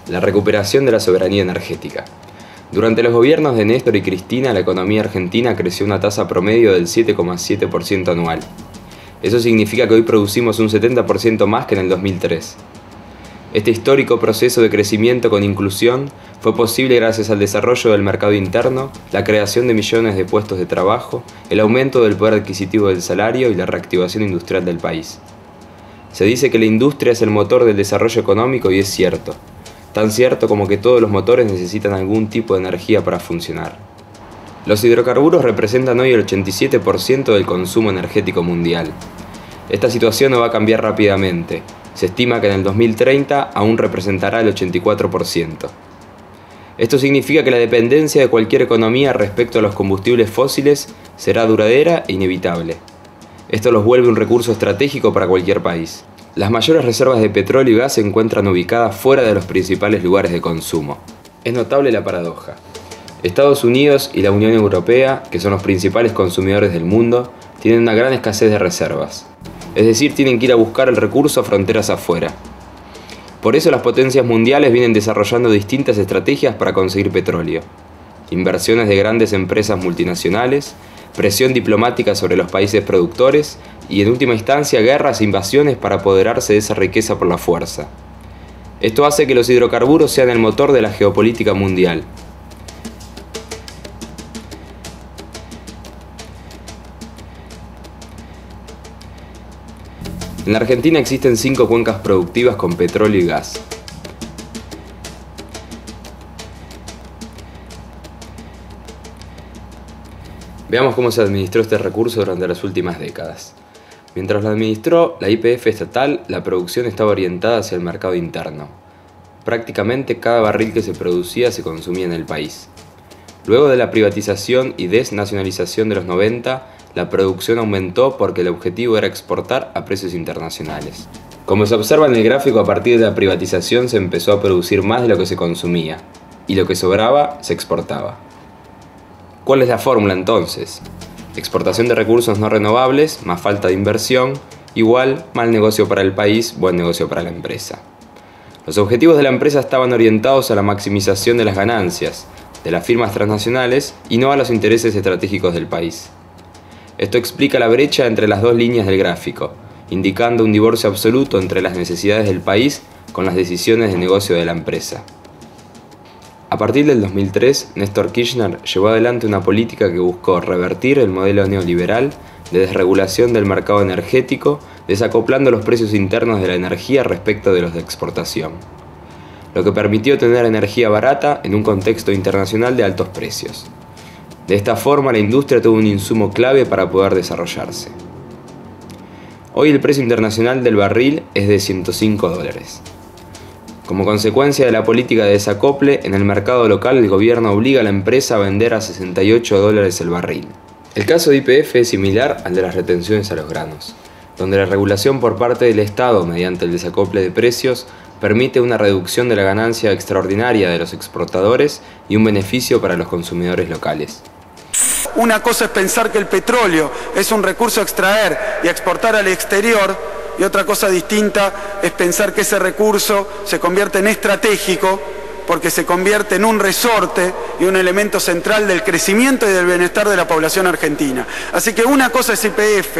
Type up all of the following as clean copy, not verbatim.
La recuperación de la soberanía energética. Durante los gobiernos de Néstor y Cristina, la economía argentina creció a una tasa promedio del 7,7% anual. Eso significa que hoy producimos un 70% más que en el 2003. Este histórico proceso de crecimiento con inclusión fue posible gracias al desarrollo del mercado interno, la creación de millones de puestos de trabajo, el aumento del poder adquisitivo del salario y la reactivación industrial del país. Se dice que la industria es el motor del desarrollo económico y es cierto. Tan cierto como que todos los motores necesitan algún tipo de energía para funcionar. Los hidrocarburos representan hoy el 87% del consumo energético mundial. Esta situación no va a cambiar rápidamente. Se estima que en el 2030 aún representará el 84%. Esto significa que la dependencia de cualquier economía respecto a los combustibles fósiles será duradera e inevitable. Esto los vuelve un recurso estratégico para cualquier país. Las mayores reservas de petróleo y gas se encuentran ubicadas fuera de los principales lugares de consumo. Es notable la paradoja. Estados Unidos y la Unión Europea, que son los principales consumidores del mundo, tienen una gran escasez de reservas. Es decir, tienen que ir a buscar el recurso a fronteras afuera. Por eso las potencias mundiales vienen desarrollando distintas estrategias para conseguir petróleo. Inversiones de grandes empresas multinacionales, presión diplomática sobre los países productores y en última instancia guerras e invasiones para apoderarse de esa riqueza por la fuerza. Esto hace que los hidrocarburos sean el motor de la geopolítica mundial. En la Argentina existen 5 cuencas productivas con petróleo y gas. Veamos cómo se administró este recurso durante las últimas décadas. Mientras lo administró la YPF estatal, la producción estaba orientada hacia el mercado interno. Prácticamente cada barril que se producía se consumía en el país. Luego de la privatización y desnacionalización de los 90, la producción aumentó porque el objetivo era exportar a precios internacionales. Como se observa en el gráfico, a partir de la privatización se empezó a producir más de lo que se consumía, y lo que sobraba se exportaba. ¿Cuál es la fórmula entonces? Exportación de recursos no renovables, más falta de inversión, igual mal negocio para el país, buen negocio para la empresa. Los objetivos de la empresa estaban orientados a la maximización de las ganancias de las firmas transnacionales y no a los intereses estratégicos del país. Esto explica la brecha entre las dos líneas del gráfico, indicando un divorcio absoluto entre las necesidades del país con las decisiones de negocio de la empresa. A partir del 2003, Néstor Kirchner llevó adelante una política que buscó revertir el modelo neoliberal de desregulación del mercado energético, desacoplando los precios internos de la energía respecto de los de exportación, lo que permitió tener energía barata en un contexto internacional de altos precios. De esta forma, la industria tuvo un insumo clave para poder desarrollarse. Hoy el precio internacional del barril es de $105. Como consecuencia de la política de desacople, en el mercado local el gobierno obliga a la empresa a vender a $68 el barril. El caso de YPF es similar al de las retenciones a los granos, donde la regulación por parte del Estado mediante el desacople de precios permite una reducción de la ganancia extraordinaria de los exportadores y un beneficio para los consumidores locales. Una cosa es pensar que el petróleo es un recurso a extraer y a exportar al exterior, y otra cosa distinta es pensar que ese recurso se convierte en estratégico porque se convierte en un resorte y un elemento central del crecimiento y del bienestar de la población argentina. Así que una cosa es YPF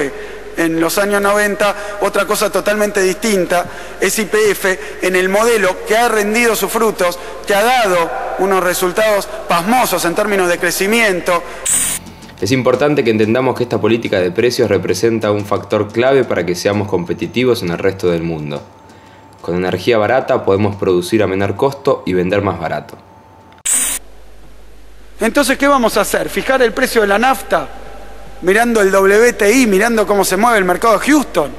en los años 90, otra cosa totalmente distinta es YPF en el modelo que ha rendido sus frutos, que ha dado unos resultados pasmosos en términos de crecimiento. Es importante que entendamos que esta política de precios representa un factor clave para que seamos competitivos en el resto del mundo. Con energía barata podemos producir a menor costo y vender más barato. Entonces, ¿qué vamos a hacer? ¿Fijar el precio de la nafta? Mirando el WTI, mirando cómo se mueve el mercado de Houston.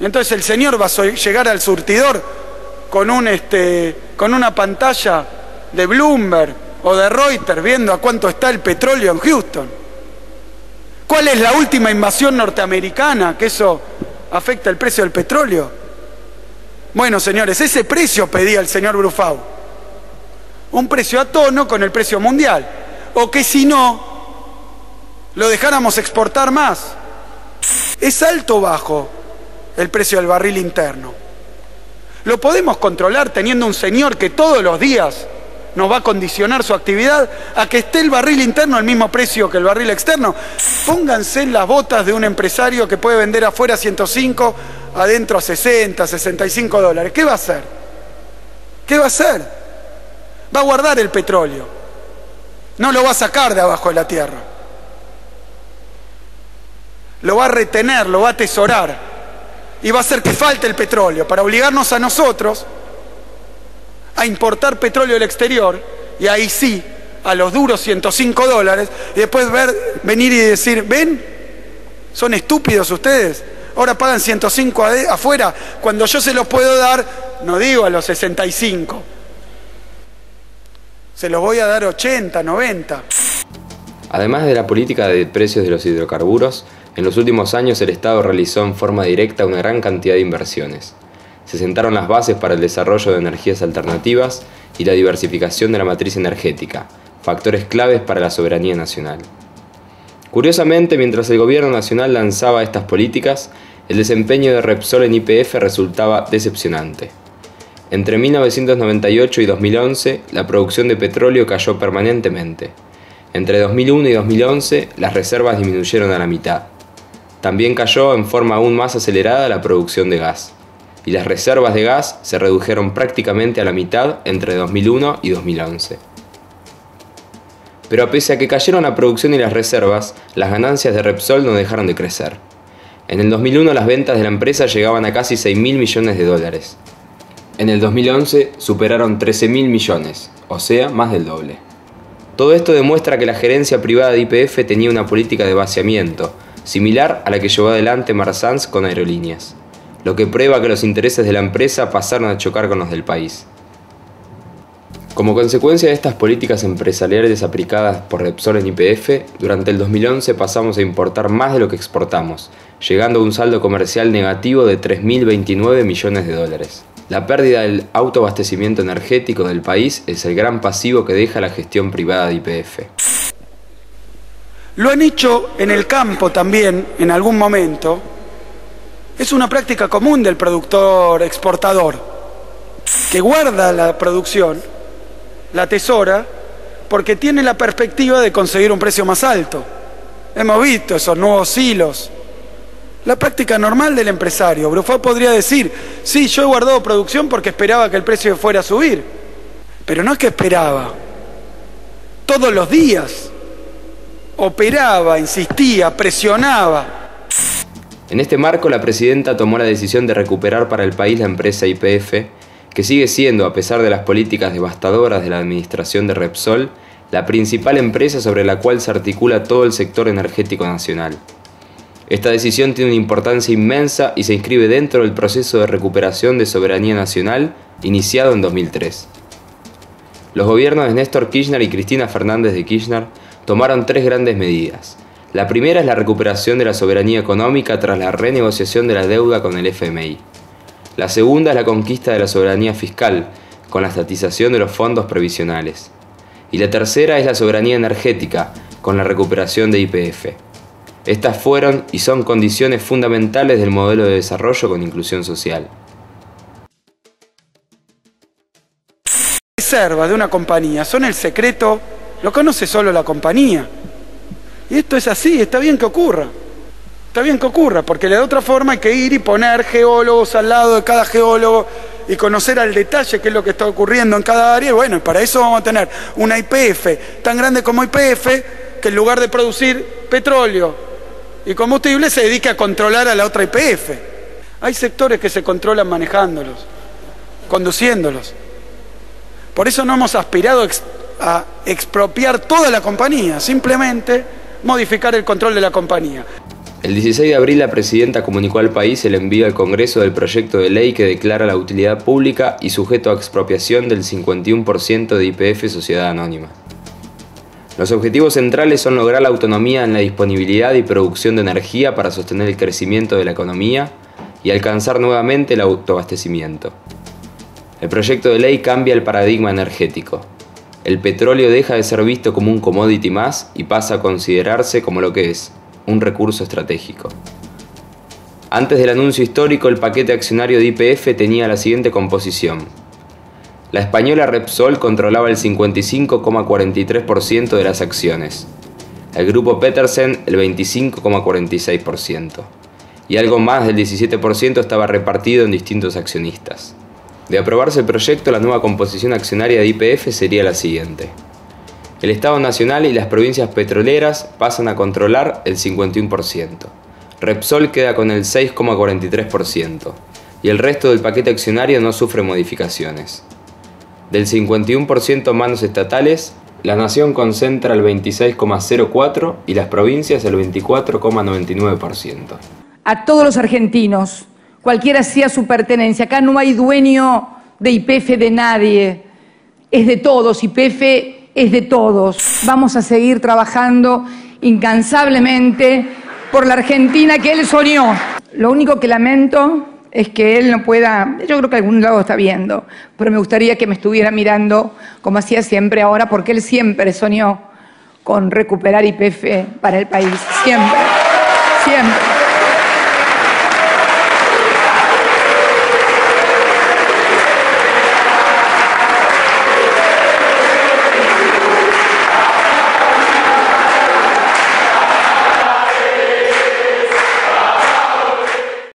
Entonces el señor va a llegar al surtidor con una pantalla de Bloomberg o de Reuters viendo a cuánto está el petróleo en Houston. ¿Cuál es la última invasión norteamericana que eso afecta el precio del petróleo? Bueno, señores, ese precio pedía el señor Brufau. Un precio a tono con el precio mundial. O que si no, lo dejáramos exportar más. ¿Es alto o bajo el precio del barril interno? ¿Lo podemos controlar teniendo un señor que todos los días nos va a condicionar su actividad a que esté el barril interno al mismo precio que el barril externo? Pónganse en las botas de un empresario que puede vender afuera 105, adentro a 60, 65 dólares. ¿Qué va a hacer? ¿Qué va a hacer? Va a guardar el petróleo. No lo va a sacar de abajo de la tierra. Lo va a retener, lo va a atesorar. Y va a hacer que falte el petróleo para obligarnos a nosotros a importar petróleo del exterior, y ahí sí, a los duros 105 dólares, y después venir y decir, ¿ven? ¿Son estúpidos ustedes? Ahora pagan 105 afuera, cuando yo se los puedo dar, no digo a los 65, se los voy a dar 80, 90. Además de la política de precios de los hidrocarburos, en los últimos años el Estado realizó en forma directa una gran cantidad de inversiones. Se sentaron las bases para el desarrollo de energías alternativas y la diversificación de la matriz energética, factores claves para la soberanía nacional. Curiosamente, mientras el gobierno nacional lanzaba estas políticas, el desempeño de Repsol en YPF resultaba decepcionante. Entre 1998 y 2011, la producción de petróleo cayó permanentemente. Entre 2001 y 2011, las reservas disminuyeron a la mitad. También cayó en forma aún más acelerada la producción de gas, y las reservas de gas se redujeron prácticamente a la mitad entre 2001 y 2011. Pero pese a que cayeron la producción y las reservas, las ganancias de Repsol no dejaron de crecer. En el 2001 las ventas de la empresa llegaban a casi 6.000 millones de dólares. En el 2011 superaron 13.000 millones, o sea, más del doble. Todo esto demuestra que la gerencia privada de YPF tenía una política de vaciamiento, similar a la que llevó adelante Marsans con Aerolíneas, lo que prueba que los intereses de la empresa pasaron a chocar con los del país. Como consecuencia de estas políticas empresariales aplicadas por Repsol en YPF, durante el 2011 pasamos a importar más de lo que exportamos, llegando a un saldo comercial negativo de 3.029 millones de dólares. La pérdida del autoabastecimiento energético del país es el gran pasivo que deja la gestión privada de YPF. Lo han hecho en el campo también, en algún momento. Es una práctica común del productor exportador, que guarda la producción, la atesora, porque tiene la perspectiva de conseguir un precio más alto. Hemos visto esos nuevos hilos. La práctica normal del empresario. Bruffaut podría decir, sí, yo he guardado producción porque esperaba que el precio fuera a subir. Pero no es que esperaba. Todos los días operaba, insistía, presionaba. En este marco, la presidenta tomó la decisión de recuperar para el país la empresa YPF, que sigue siendo, a pesar de las políticas devastadoras de la administración de Repsol, la principal empresa sobre la cual se articula todo el sector energético nacional. Esta decisión tiene una importancia inmensa y se inscribe dentro del proceso de recuperación de soberanía nacional iniciado en 2003. Los gobiernos de Néstor Kirchner y Cristina Fernández de Kirchner tomaron tres grandes medidas. La primera es la recuperación de la soberanía económica tras la renegociación de la deuda con el FMI. La segunda es la conquista de la soberanía fiscal, con la estatización de los fondos previsionales. Y la tercera es la soberanía energética, con la recuperación de YPF. Estas fueron y son condiciones fundamentales del modelo de desarrollo con inclusión social. Las reservas de una compañía son el secreto, lo conoce solo la compañía. Y esto es así, está bien que ocurra. Está bien que ocurra, porque de otra forma hay que ir y poner geólogos al lado de cada geólogo y conocer al detalle qué es lo que está ocurriendo en cada área. Y bueno, para eso vamos a tener una YPF tan grande como YPF, que en lugar de producir petróleo y combustible se dedique a controlar a la otra YPF. Hay sectores que se controlan manejándolos, conduciéndolos. Por eso no hemos aspirado a expropiar toda la compañía, simplemente modificar el control de la compañía. El 16 de abril la presidenta comunicó al país el envío al Congreso del proyecto de ley que declara la utilidad pública y sujeto a expropiación del 51% de YPF Sociedad Anónima. Los objetivos centrales son lograr la autonomía en la disponibilidad y producción de energía para sostener el crecimiento de la economía y alcanzar nuevamente el autoabastecimiento. El proyecto de ley cambia el paradigma energético. El petróleo deja de ser visto como un commodity más y pasa a considerarse como lo que es, un recurso estratégico. Antes del anuncio histórico, el paquete accionario de YPF tenía la siguiente composición. La española Repsol controlaba el 55,43% de las acciones, el grupo Petersen el 25,46%, y algo más del 17% estaba repartido en distintos accionistas. De aprobarse el proyecto, la nueva composición accionaria de YPF sería la siguiente. El Estado Nacional y las provincias petroleras pasan a controlar el 51%. Repsol queda con el 6,43% y el resto del paquete accionario no sufre modificaciones. Del 51% manos estatales, la nación concentra el 26,04% y las provincias el 24,99%. A todos los argentinos, cualquiera sea su pertenencia, acá no hay dueño de YPF de nadie, es de todos, YPF es de todos. Vamos a seguir trabajando incansablemente por la Argentina que él soñó. Lo único que lamento es que él no pueda, yo creo que algún lado está viendo, pero me gustaría que me estuviera mirando como hacía siempre ahora, porque él siempre soñó con recuperar YPF para el país, siempre, siempre.